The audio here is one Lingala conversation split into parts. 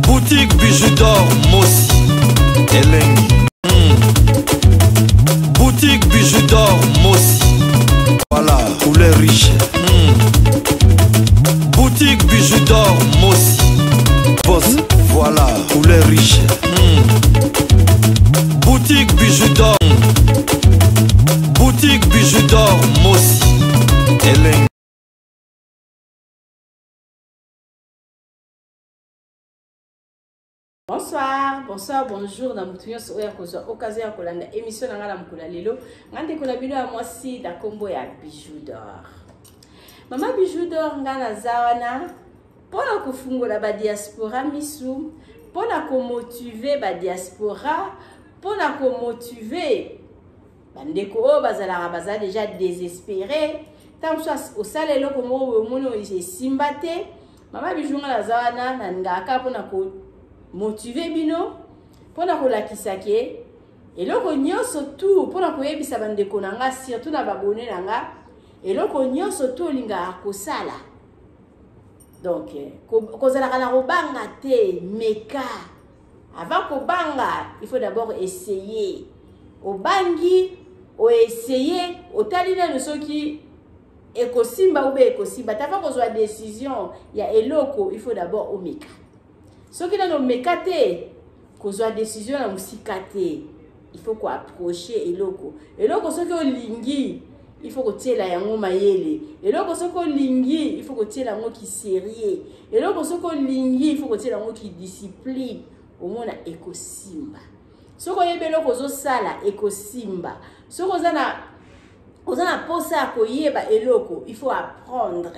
Boutique bijoux d'or Mossi Elengi. Boutique bijoux d'or Mossi. Voilà, couleur riche. Boutique bijoux d'or Mossi. Boss, voilà, couleur riche. Boutique bijoux d'or. Boutique bijoux d'or Mossi Elengi. Bonsoir, bonsoir, bonjour. Dans mutuyo soya kozwa occasion ya kolanda émission na ngala mukula lelo. Ngande kona bino ya mwasi da kombo ya bijoux d'or. Mama bijoux d'or ngana zawana pona kufungola ba diaspora misu, pona ko motiver ba diaspora, pona ko motiver bandeko o bazala baza déjà désespéré. Tamso au salelo komo mono simbate. Mama bijoux ngana zawana na ngaka pona ko motiver bino pona kolakisa ke eloko nyonso tu pona koyebisa bandeko nanga surtout na babone nanga eloko nyonso tu olinga akosala donc kozalaka na kobanga te meka avant kobanga il faut d'abord essayer obangi essayer otali na soki ekosimba ube ekosimba tava kozwa décision ya eloko il faut d'abord omeka. Ce qui est dans nos mécatés, qu'on soit décision à musicate, il faut qu'on approche et loco. Et loco, ce qu'on lingui, il faut qu'on tienne la yango maïele. Et loco, ce qu'on lingui, il faut qu'on tienne la yango qui sérieux. Et loco, ce qu'on lingui, il faut qu'on tienne la yango qui discipline. Au moins, on a éco-simba. Ce qu'on y est loco, sala éco-simba. Ce qu'on a posé à koyeba et loco, il faut apprendre.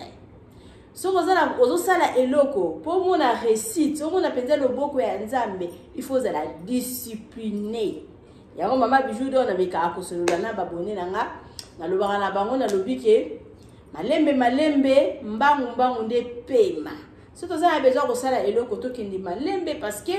So kozala ozosala eloko po mona réussite so mona penza loboko ya nzambe il faut la discipliner yango mama bijoux d'or na beka akosolola na babone nanga na lobaka na bango na lobike malembe mbangu nde pema so tozala besoin kosala eloko tokende malembe parce que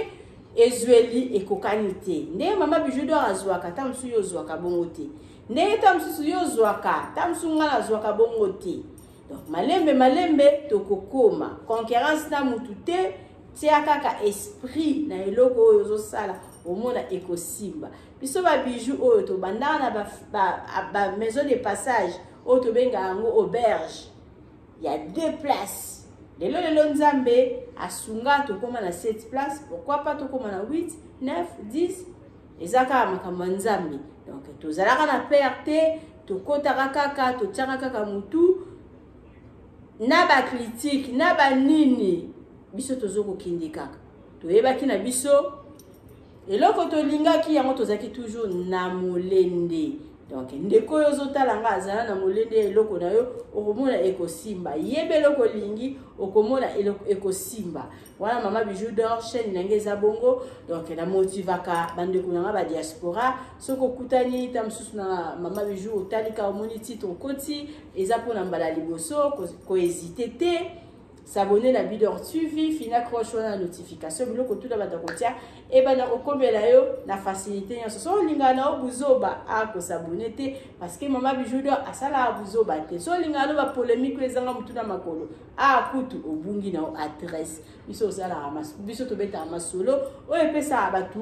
ezweli ekokanite nde mama bijoux d'or azwaka tamsu yo zwaka bongo te nde tamsu yo zwaka tamsu ngala zwaka bongo te. Donc, malembe tokokoma concurrence na mutute tia kaka esprit na eloko oyo sala omona ekosimba biso ba bijoux oyo to bandana ba maison de passage oyo to benga yango auberge il y a 2 places lelo nzambe asunga to koma na 7 places pourquoi pas to koma na 8 9 10 ezaka makambo nzambe donc to zalaka na perte to kotaka kaka to tiaka kaka mutu na ba critique na ba nini biso tozoko kindi kaka toyebaki na biso eloko tolingaki yango tozaki toujours na molende donc ndeko yo zotala nga azala na molende eloko na yo okomona ekosimba yebe eloko lingi okomona ekosimba wana mama bijoux d'or chaîne nangeza bongo donc na motivaka bandeko nanga ba diaspora soko kutani tamsusu na mama bijoux otalika omoni titre koti eza pona mbala liboso ko hésiter te s'abonner na Bidor TV fina croche na notification biloko tout ba takotia et bana okombela yo na facilité nyonso so linga na obuzoba ako s'abonner te parce que mama bijoux d'or asala abuzoba te so linga no ba polémique ezanga mutu na makolo akutu obungi na adresse biso sala ramas biso to beta masolo o epesa abatu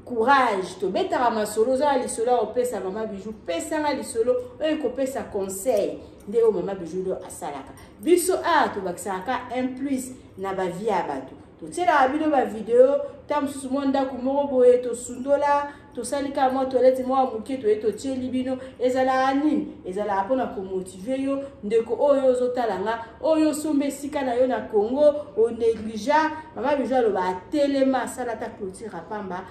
courage to beta masolo za lisolo o pesa mama bijoux pesa nga lisolo o ko pesa conseil nde o mama bijoux d'or asalaka biso to bakisaka un plus na ba vie abatu to tela bino ba vidéo tamsusu monda ku moko boye to sundola to salika mo toilette mo amuke to eto tieli bino ezala anini ezala apona ko motiver yo ndeko oyo zotalanga oyo sombe sika na yo na Congo o négligea mama bijoux lo ba telema salata clôture pamba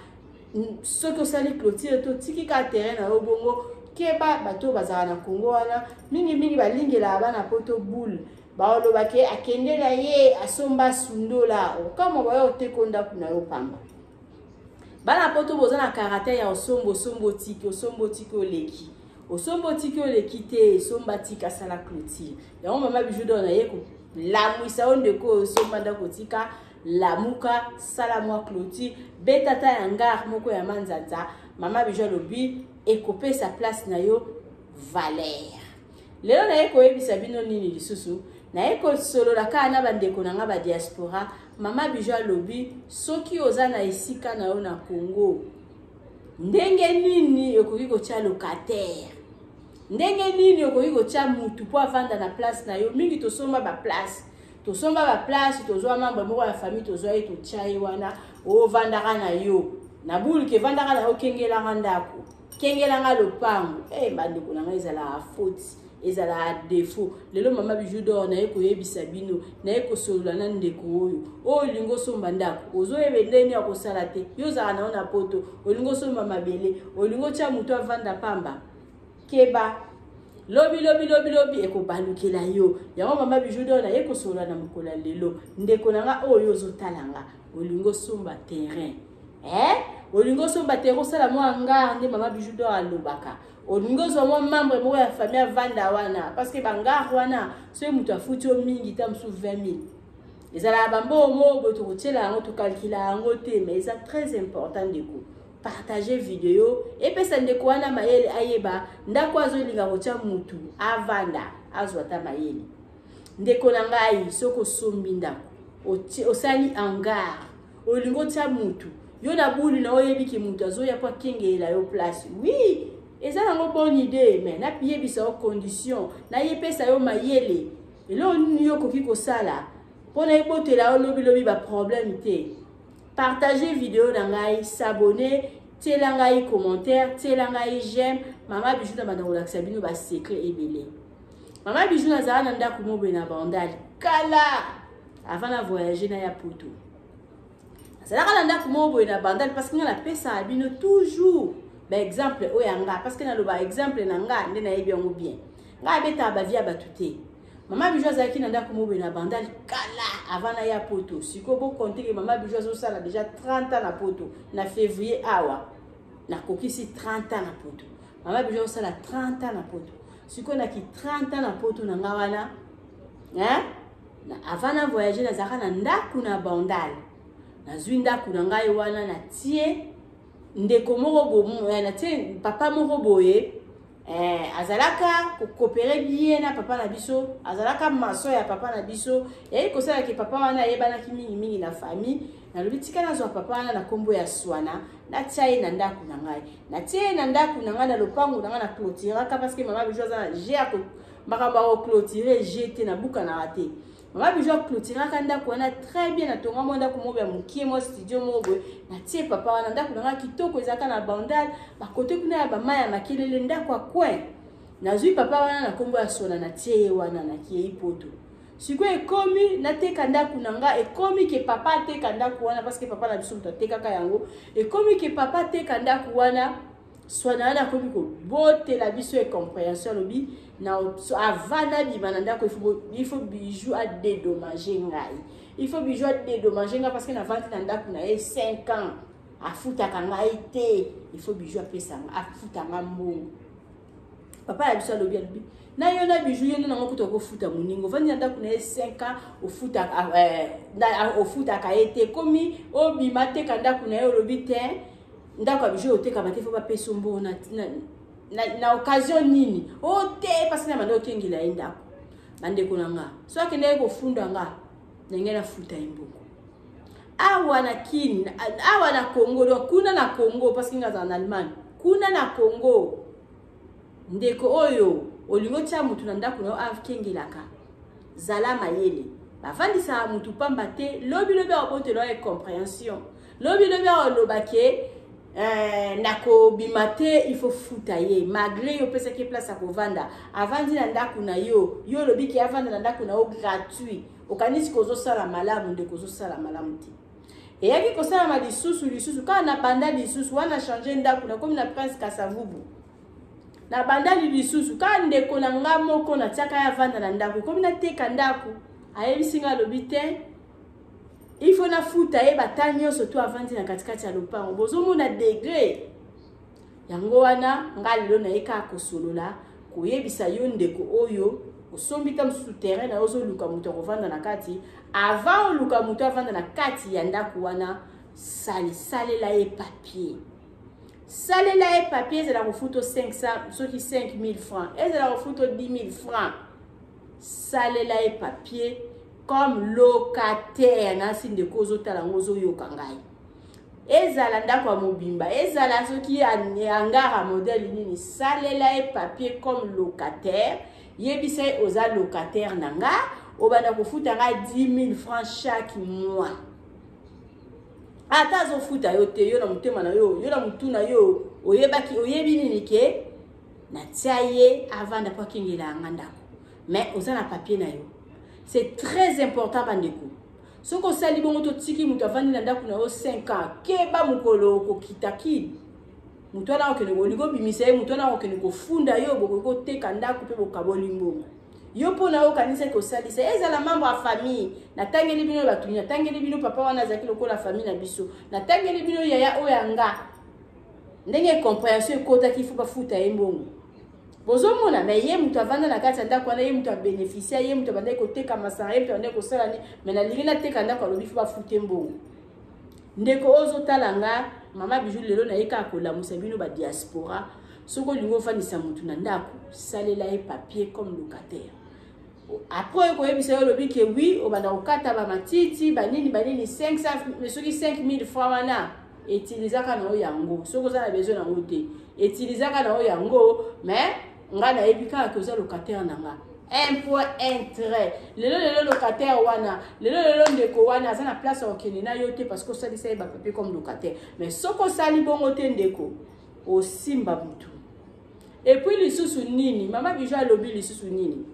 ce que ça les clôture to tiki ka terrain na obongo keba bato bazala na Congo wana mingi balingela bana poto boule baolo bake akende na ye asomba sundola kama bayo tekonda kuna yo pamba bana poto bozana karate ya osombo tiki oleki osombo tiki oleki te somba tika sala clôture ya mama bijoux d'or na ye ko la mwisa onde ko somba ndako tika la muka salamwa clôture betata ya ngar moko ya manzanza mama bijoux lobi ekope sa place na yo valeur lelo na yeko yebisa bino nini lisusu na yeko solo la kana bandeko na nga ba diaspora Mama Bijou alobi soki oza na esika na yo na Congo ndenge nini okoki kotia locataire, ndenge nini okoki kotia mutu po avanda na place na yo. Mingi tosomba ba place, tozwa membre moko ya famille, tozwa ye totia ye wana ovandaka na yo na bulu ke vandaka na yo kengelanga ndako, kengelanga lopango. Bandeko na ngai ezala faute, ezala défaut. Lelo Mama Bijou d'Or na ye koyebisa bino, na ye kosolola na ndeko oyo olingo somba ndako ozoyebe ndeni ya kosala te, yo ozala na yo na poto olingo somba mabele, olingo tia mutu avanda pamba keba lobi ekobalukela yo. Yango Mama Bijou d'Or na ye kosolola na mokolo lelo ndeko na nga oyo ozotalanga olingo somba terrain, olingo somba terrain osala mwa ngare nde Mama Bijou d'Or alobaka. Olingo zo mwa membre moko ya famille avanda wana parce que bangar wana so mutu afuti o mingi ta msu 20,000 ezala bambo mo to kotiela yango to calcula yango te, mais c'est très important de ko partager vidéo et pesa ndeko wana mayele ayeba ndako azolinga kotia mutu avanda azwata mayele. Ndeko na ngai soko sombi ndako osali hangar olingo tia mutu yo na bulu na oyebi ki mutu azoya kwa kengela yo place, oui eza nango bonne idée, mais na piye bisa o condition na yepesa yo mayele elo nini yo koki kosala pona ebotela yo lobi ba problème te. Partager vidéo na ngai, s'abonner, tela ngai commentaire, tela ngai j'aime. Mama Bijou na banda kolakisa bino ba secret ebele. Mama Bijou na zala na ndako mobe na bandali kala avant na voyager na ya poto. Zala na ndako mobe na bandali parce que na pesa abino toujours exemple oyanga parce que na loba exemple na nga nde na yebi yango bien nga beta ba via batute. Mama Bijou azaki na ndako mobe na bandali kala avant na ya poto. Siko bo compter que Mama Bijou zo sala déjà 30 ans na poto na février awa na kokisi 30 ans na poto. Mama Bijou sala 30 ans na poto. Siko na ki 30 ans na poto na nga wana na avant na voyager na zaka na ndako na bandali na zwinda kuna ngai wana na tie ndeko moko na tie papa moko boye azalaka coopérer bien na papa na biso, azalaka maso ya papa na biso yai kosala ki papa wana yebana ki mingi na famille na lobitika na zo papa wana na kombo ya Swana na tie na ndako na ngai, na tie na ndako na ngai na lopango na ngai na clôturer ka parce que Mama Bijou za j'ai à makamba o clôturer jeter na buka na raté. Mama Bijou clôturer ka ndako wana très bien na tonga mo ndako mo ya mukie mo studio mo boy na tie papa wana ndako na ngai kitoko ezaka na bandal ba côté kuna ya ba maya makelele ndako akwe na zui papa wana na kombo ya Swana na tie wana na kie ipoto. Siko ekomi na teka ndako na nga ekomi ke papa teka ndako wana parce que papa na biso teka ka yango ekomi ke papa teka ndako wana Swana na komi ko bote la biso et compréhension lobi na avana bi mananda ko il faut Bijou à dédommager ngai, il faut Bijou à dédommager ngai parce que na vente na ndako na 5 ans afuta ka ngai te, il faut Bijou a pesa afuta ngambo papa ya biso lobi na yo na Bijou yo na ngokuto ko futa muningo vandi na ndako na 5 ans ofuta ofuta ka ete komi obima te ka ndako na yo lobi te ndako Bijou oteka bate fo ba peso mbo na occasion nini ote parce que na mando kengila ndako bandeko na nga so akende ko funda nga ndenge na futa imboko awa na kini awa na Congo do kuna na Congo parce que nga za na Allemagne kuna na Congo ndeko oyo olingo tia mutu na ndako na akengilaka zala mayele bavandisa mutu pamba te lobi abotelo et compréhension lobi olobake nako bimate il faut futa ye malgré yo pesa ki place ko vanda avandi na ndako na yo lobi ki avanda na ndako na yo gratuit okanisi kozo sala malamu nde kozo sala malamu ti et yaki ko sala ma lisusu ka na banda lisusu wana changer ndako na comme na Prince Kasavubu na banda lisusu ka ndeko na ngamo ko na tiaka ya vanda na ndako comme na teka ndako ayebisinga lobi te il faut na futa e batanyo surtout avandi na katikati ya lopango bozomo na degré yango wana ngalilo na eka kosolola koyebisa yo ndeko oyo osombi ta msusu terrain na ozo luka muto kovanda na kati avant luka muto avanda na kati ya ndako wana salela e papier salela e papier ezala kofuto 500 soki 5000 francs ezala kofuto 10 000 francs salela e papier comme locataire na sinde kozo talangozo yokangai ezala ndako ya mobimba ezala soki angara modèle nini salela e papier comme locataire yebisa oza locataire nanga obanda kofuta nga 10 000 francs chaque mois ata zo futa yo te yo na mutema na yo na mutu na yo oyebi nini ke na tia ye avant d'avoir kingela ngandako mais oza na papier na yo c'est très important bandeko soko sali bongo to tiki mutu avandi na ndako na yo 5 ans keba mukolo ko kitaki mutu ana okene bolingo bimisa ye mutu ana okene ko funda yo boko teka ndako pe bokabolingo yo pona yo kanisa ko salisa ezala membre ya famille na tangeli bino batunya tangeli bino papa wana zaki lokola famille na biso na tangeli bino yaya oyanga ndenge compréhension ekota kifu bafuta embongo bozomona mais ye mutu avanda na kati ndako wana ye mutu a bénéficier ye mutu bande ko teka masanga ye mutu bande ko sala ni mais na lingi na teka ndako alobi fu bafuta embongo ndeko ozo talanga mama Bijou lelo na yeka ko lamusa bino ba diaspora soko lingo fanisa mutu na ndako salela e papier comme locataire après ko yebisa yo lobi ke oui obanda okata ba matiti banini 500 mais soki 5 000 francs wana utilisaka na yango soko za na besoin na ngote utilisaka na yango mais nga na yebika ko za locataire nanga un point intérêt lelo locataire wana lelo ndeko wana za na place okene na yo te parce que ça dit ça ba papier comme locataire mais soko sali bongo te ndeko o simba mutu et puis lisusu nini mama Bijou alobi lisusu nini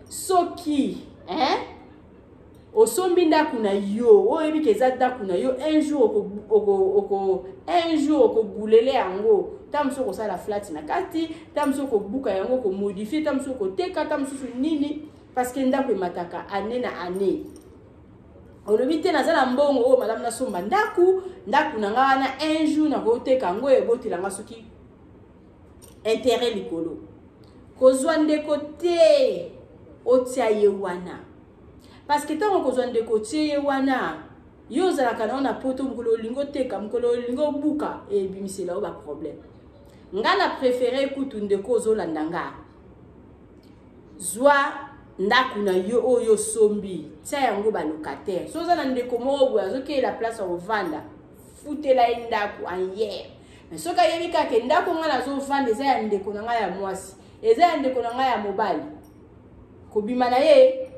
soki osombi ndako na yo oyebi ke eza ndako na yo un jour okobulele yango ta mosusu okosala flat na kati ta mosusu okobuka yango komodifie ta mosusu okoteka ta mosusu nini parce que ndako emataka année na année olobi te naza na mbongo oyo malamu nasomba ndako na nga wana un jour nakoteka yango ebotelanga soki intérêt likolo kozwa ndeko te otia ye wana parce que tant qu'on a des côtés wana yo zalaka na poto mukolo lingo teka mukolo lingo buka et bimise là ba problème ngana préféré kutu ndeko zo landanga zwa ndaku na yo oyo sombi tia yango ba locataire so za na ndeko mobo azoke la place au vanda futela ndaku en hier mais soka yebika ke ndako ngana zo vanda za ya ndeko na nga ya mwasi eza ya ndeko na nga ya mobali kobima na ye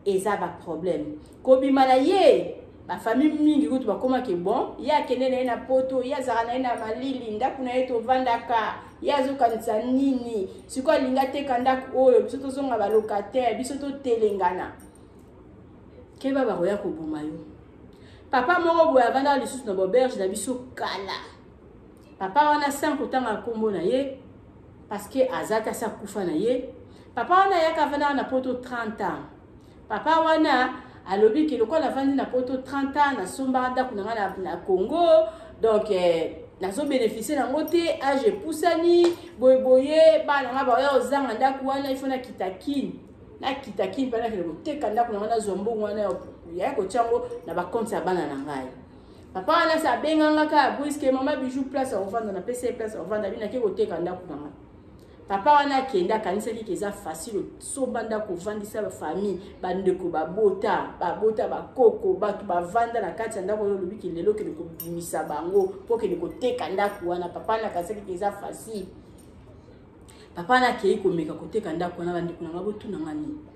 eza ba problème kobima na ye ba famille mingi kutu bakoma ke bon ya kenene na poto ya zara na malili ndako na ye to vandaka ya zo kanisa nini siko linga te kandako oyo biso to zonga ba locataire biso to telengana keba ba roya ko boma yo papa moko boya vanda lisusu na boberge na biso kala papa wana sans kotanga kombo na ye parce que azata sa kufa na ye papa wana yaka vanda na poto 30 ans papa wana alobi ki lokola vandi na poto 30 ans na somba ndako na Congo donc nazo bénéficier na ngote age pusani boyeboye bana nga ba yo zanga ndako wana ifo na kitakini pana ke teka ndako na zombo wana ya ko chango na ba compte ya bana na ngai papa wana sa benganga ka puisque mama Bijou place au vendre na PC place au vendre bina ke ko teka ndako na ngai papa wana kenda kanisa ki keza facile somba ndako vandisa ba famille bandeko babota bakoko batu bavanda na kati ndako lo lobiki lelo ke ko bimisa bango po ke ko teka ndako wana papa na kanisa ki keza facile papa na kei ko meka ko teka ndako wana bandeko na ngabotu na ngani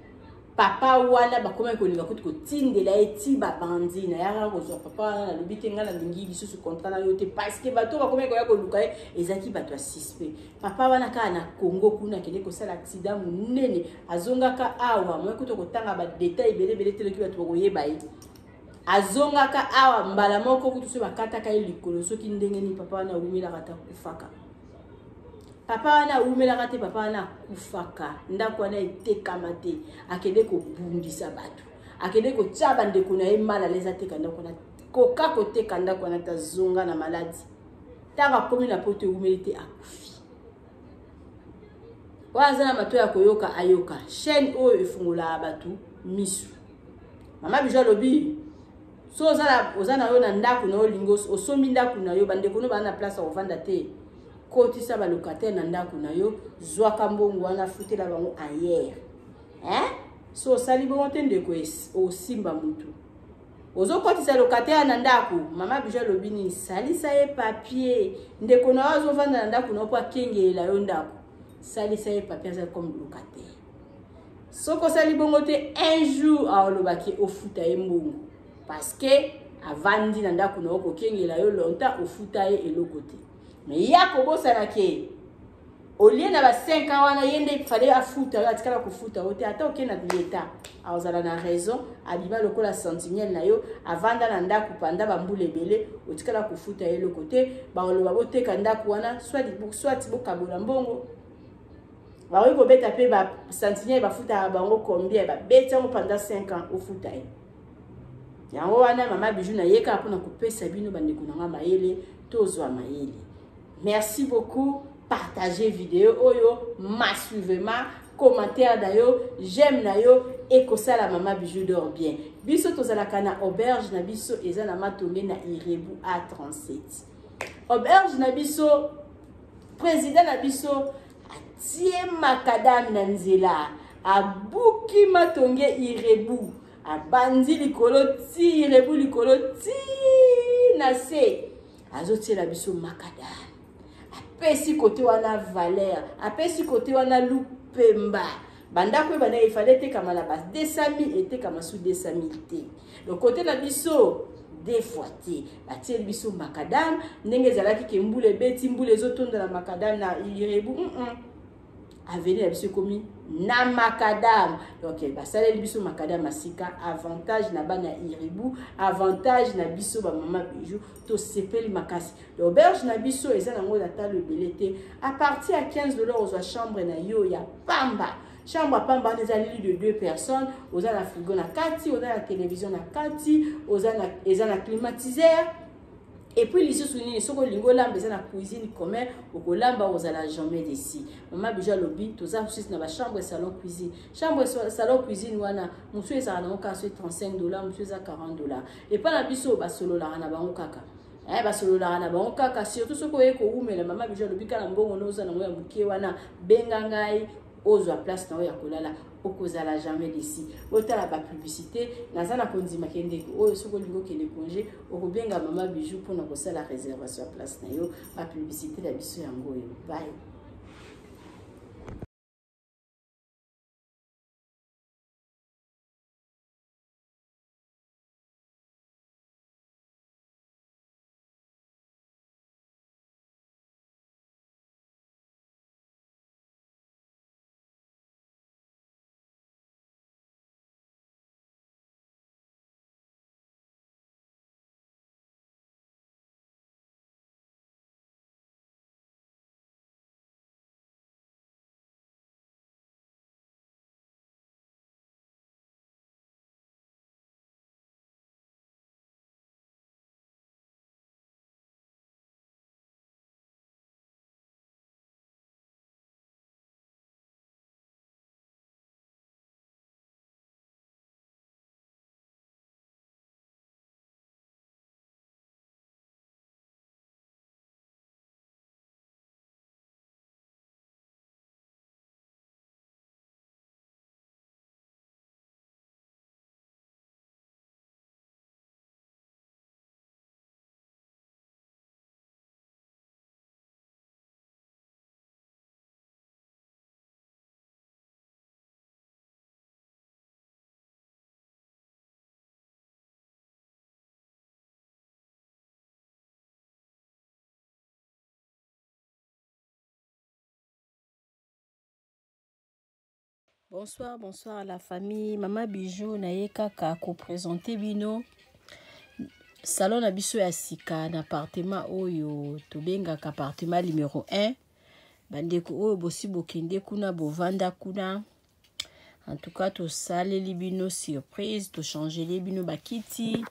papa wana bakoma ko linga kuti ko tindela eti ba bandi na yaka ko zo papa wana lobiki ngala mingi bisusu contrat na yote parce que bato bakoma ko ya ko luka ezaki bato suspect papa wana ka na Congo kuna kende ko sala accident munene azonga ka awa mo ko to ko tanga ba détail belé teleki bato ko yeba yi azonga ka awa mbala moko kutu so bakata ka likolo soki ndenge ni papa wana umela kata kufaka papa wana umela kate papa wana kufaka ndako wana etekama te akende ko bundisa bato akende ko tsaba ndeko na emala leza teka ndako na koka ko teka ndako wana tazonga na maladi tanga komi na poto umelite akufi waza na mato ya koyoka ayoka chaîne oyo efungula bato misu mama Bijou lobi so ozana yo na ndako na olingo osombi ndako na yo bandeko no bana place au vanda te koti sa ba locataire na ndako na yo zwaka mbongo wana futela bango ailleurs so sali bongote ndeko osimba mutu ozo kotisa locataire na ndako mama Bijou lobini salisa ye papier ndeko na wazo vanda na ndako na kwa kengela yo ndako salisa ye papier ça comme locataire soko sali bongote un jour a olobaki ofuta ye mbongo parce que avandi na ndako na ko kengela yo longtemps ofuta ye elokote mais yako bosala ke au lieu na ba 5 ans wana yende fallait afuta atikala kufuta ote ata okena l'État azala na raison adiba lokola sentinelle na yo avanda na ndako panda bambule belé otikala kufuta ye le côté ba oloba boteka ndako wana soit bokabola mbongo ba wi ko beta pe ba sentinelle ba futa bango combien ba beta ngo pendant 5 ans ofuta ye yango wana mama Bijou na yeka pona kopesa bino bandeko na mayele tozwa mayele. Merci beaucoup. Partagez vidéo oyo massivement, commentaire d'ayo, j'aime nayo et que ça la maman Bijou dort bien. Biso tozala kana auberge na biso eza na matonge na Irebu A37. Auberge na biso président na biso atie makadam na nzela abuki matonge Irebu abandi likolo ti Irebu likolo ti na se azotie la biso makadam. Apesi côté wana valeur, apesi côté wana lupemba. Banda kwe bana il fallait te kama la base 200 000 était kama sous 200 000 te. Le côté la biso des fois te. Batie biso makadam, ndenge zalaki ke mbule beti mbule zotonda la makadam na Irebu. Avenir la biso komi na makadam. Donc basale biso makadam masika avantage na bana Irebu, avantage na biso ba mama Bijou to sepeli makasi. L'auberge na biso eza nango data le belete à partir à 15 $ aux chambre na yo ya pamba. Chambre à pamba les lit de 2 personnes, aux a la frigo na kati, aux a la télévision na kati, aux a na climatiseur. Et puis les sous-soulignés, ce que lingo lamba c'est la cuisine commun, au colamba aux a la jamais d'ici. Maman Bijou lobby, tous a aussi dans la chambre salon cuisine. Chambre salon cuisine wana, monsieur est à 35 $, monsieur est à 40 $. Et pas la biso ba solo la na bango kaka. Ba solo la na bango kaka surtout ce ko eko umela maman Bijou lobby kala mbongo noza na ngoya mukie wana benga ngai ozo a place na ya kolala okozala jamais d'ici. Otala ba publicité nazana kondima kende o soko lingo kende congé okobenga mama Bijou pour na kosala réservation à place na yo ba publicité la biso yango yo. Bye. Bonsoir, bonsoir la famille. Maman Bijou na ye kaka ko présenter bino salon na biso ya sika na appartement oyo tobenga ka appartement numéro 1. Bandeko oyo bosi bokende kuna bovanda kuna. En tout cas to saleli bino surprise, to changer les bino bakiti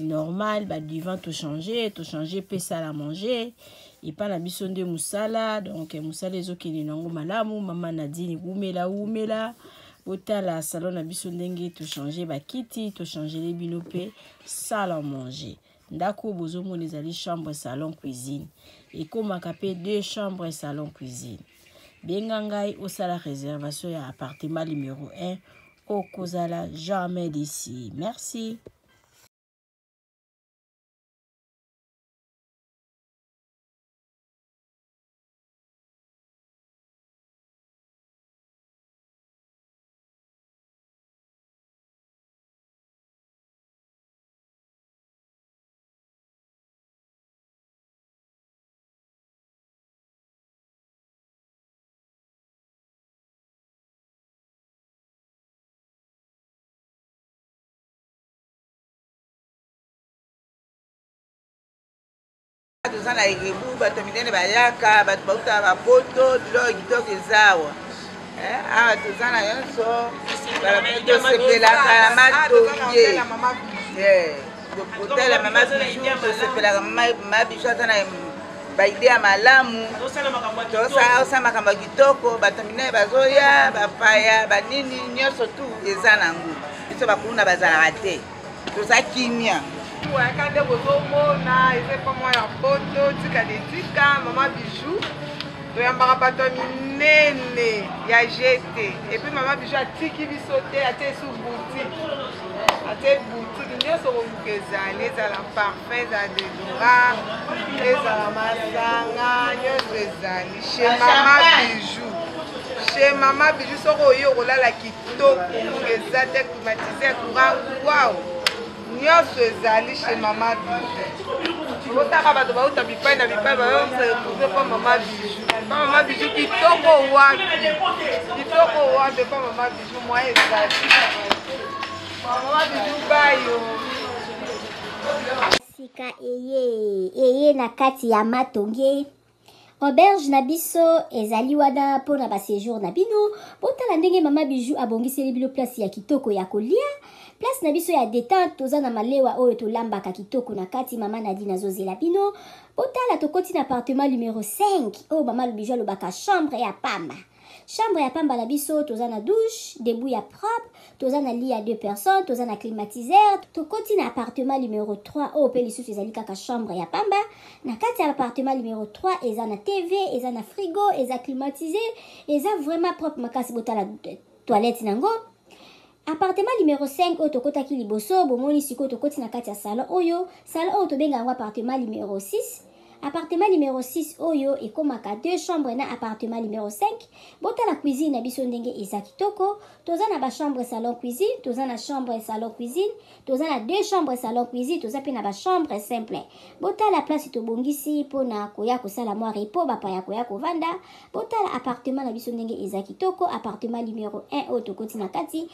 normal, ba divan to changer pe sala manger. Et pas la biso de musala, donc musala ezokende nango malamu, mama Nadine umela otala salon na biso ndenge to changer bakiti, to changer les bino pe sala manger. Ndako bozomo ezali chambre salon cuisine. Et comme kapé 2 chambres salon cuisine. Benga ngai osala réservation ya appartement numéro 1 okozala jamais d'ici. Merci. Tozana ekebu bato minene bayaka bato bauta bapoto bilo kitoko ezawa awa tozana nyonso tosepelaka na matonge kotala mama Bijou tosepelaka mama Bijou aza na baide ya malamu tosala makambo ya kitoko bato minene bazoya bapaya banini nyonso tu eza nango biso bakuna bazalaka te toza kimia oyaka nde bozomona eza epa mwa ya poto tika detika mama Bijou toyambaka bato ya minene ya jete epui mama Bijou atiki biso te atie esu boutique atie boutique nyonso koluka ezali ezala parfum ezala deodorant ezala masanga nyonso ezali chez mama Bijou. Chez mama Bijou soko oyo okolala kitoko eza te climatiseur courant wow nyonso ezali chez mama Bijou. Otaka bato bauta bipai na bipai bayoretrouve pa mama Bijou. Pa mama Bijou kitoko wapi pa mama Bijou mwa ezali mama Bijou bayo sika eye na kati ya matonge auberge na biso ezali wana mpona baséjour na bino botala ndenge mama Bijou abongiseli bino place ya kitoko ya kolia place na biso ya détente toza na malewa oyo tolambaka kitoko na kati mama Nadine azozela bino botala tokoti na appartement numéro 5 oyo mama Bijou alobaka chambre ya pamba. Chambre ya pamba na biso toza na douche, debout ya propre, toza na lit à 2 personnes, toza na climatiseur, tokoti na appartement numéro 3 oyo pe lisusu ezali kaka chambre ya pamba. Na kati ya appartement numéro 3 eza na TV, eza na frigo, eza climatisé, eza vraiment propre makasi botala toilette nango. Appartement numéro 5 oyo tokotaki liboso bomoni sikoyo tokoti na kati ya salon oyo tobenga yango appartement numéro 6. Appartement numéro 6 oyo ekomaka 2 chambres na appartement numéro 5. Botala cuisine na biso ndenge eza kitoko. Toza na ba chambre salon cuisine, toza na chambre salon cuisine, toza na 2 chambres salon cuisine, toza pe na ba chambre simple. Botala place tobongisi pona koya kosala mwa repos bapaya koya kovanda. Botala appartement na biso ndenge eza kitoko. Appartement numéro 1 oyo tokoti na kati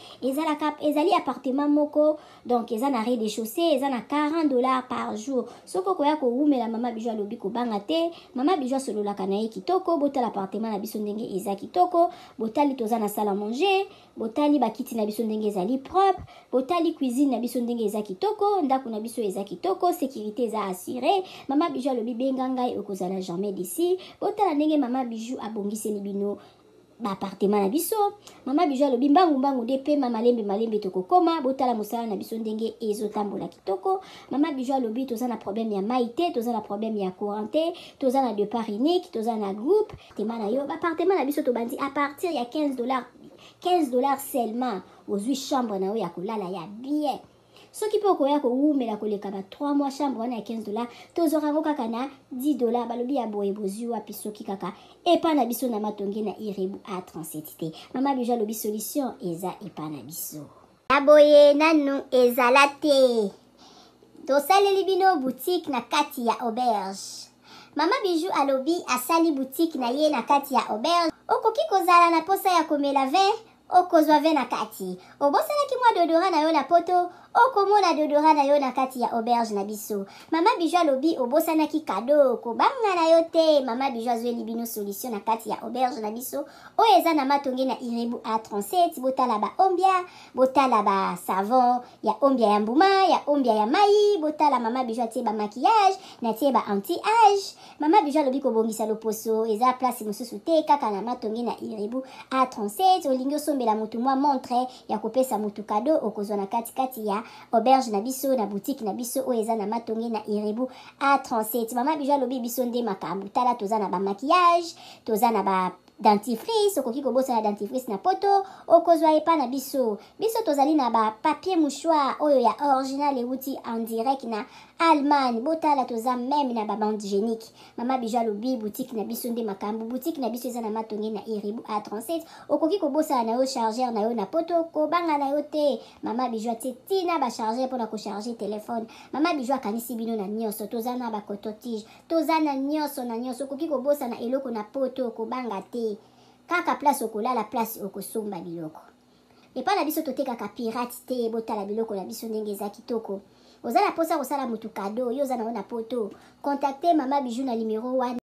ezali appartement moko donc eza na rez-de-chaussée, eza na $40 par jour. Soko koya ko umela mama Bijou alobi kobanga te mama Bijou asololaka na ye kitoko. Botala appartement na biso ndenge eza kitoko. Botali toza na salle à manger, botali bakiti na biso ndenge ezali propre, botali cuisine na biso ndenge eza kitoko, ndako na biso eza kitoko, sécurité eza assurée. Mama Bijou alobi benga ngai okozala jamais d'ici. Botala ndenge mama Bijou abongiseli bino ba appartement na biso. Mama Bijou alobi mbangu de pe malembe tokokoma. Botala mosala na biso ndenge ezotambola kitoko. Mama Bijou alobi toza na problème ya maïté, toza na problème ya courante, toza na départ unique, toza na groupe tema na yo ba appartement na biso tobandi à partir ya $15 seulement ozwi chambre na yo ya kolala ya bien. Soki pe okoya koumela koleka ba 3 mois chambre wana ya $15 tozorango kaka na $10 balobi ya boye bozwi wapi soki kaka epa na biso na matonge na Irebu A37 te. Mama Bijou alobi solution eza epa na biso aboye nanu ezala te. Tosaleli bino boutique na kati ya auberge. Mama Bijou alobi asali boutique na ye na kati ya auberge. Okoki kozala na posa ya komela vin okozwa vin na kati. Obosalaki mwa deodorant na yo na poto okomona deodorant na yo na kati ya auberge na biso. Mama Bijou alobi obosanaki kado kobanga na yo te. Mama Bijou azweli bino solution na kati ya auberge na biso oyo eza na matonge na Irebu A37. Botala ba ombia, botala ba savon ya ombia ya mbuma, ya ombia ya mai. Botala mama Bijou atie ba maquillage na tie ba anti-age. Mama Bijou alobi kobongisa loposo eza place mosusu te kaka na matonge na Irebu A37. Olingi osombela mutu mwa montre ya kopesa mutu kado okozwa na kati ya auberge na biso na boutique na biso oyo eza na matonge na Irebu A37. Mama Bijou alobi biso nde makambo tala toza na ba maquillage, toza na ba dentifrice okoki kobosana dentifrice na poto okozwa epa na biso tozali na ba papier mouchoir oyo ya original euti en direct na Allemagne botala toza même na ba bande hygiénique mama Bijou alobi boutique na biso nde makambo boutique na biso eza na matonge na Iribu A37 okoki kobosana na yo chargeur na yo na poto kobanga na yo te mama Bijou atie tina ba chargeur mpona kocharger téléphone mama Bijou akanisi bino na nyonso toza na ba coton-tige toza na nyonso okoki kobosana eloko na poto kobanga te kaka place okolala place okosomba biloko epa na biso totekaka pirate te botala biloko na biso ndenge eza kitoko oza na posa kosala mutu kado yo oza na poto contacte mama Bijou na numéro wana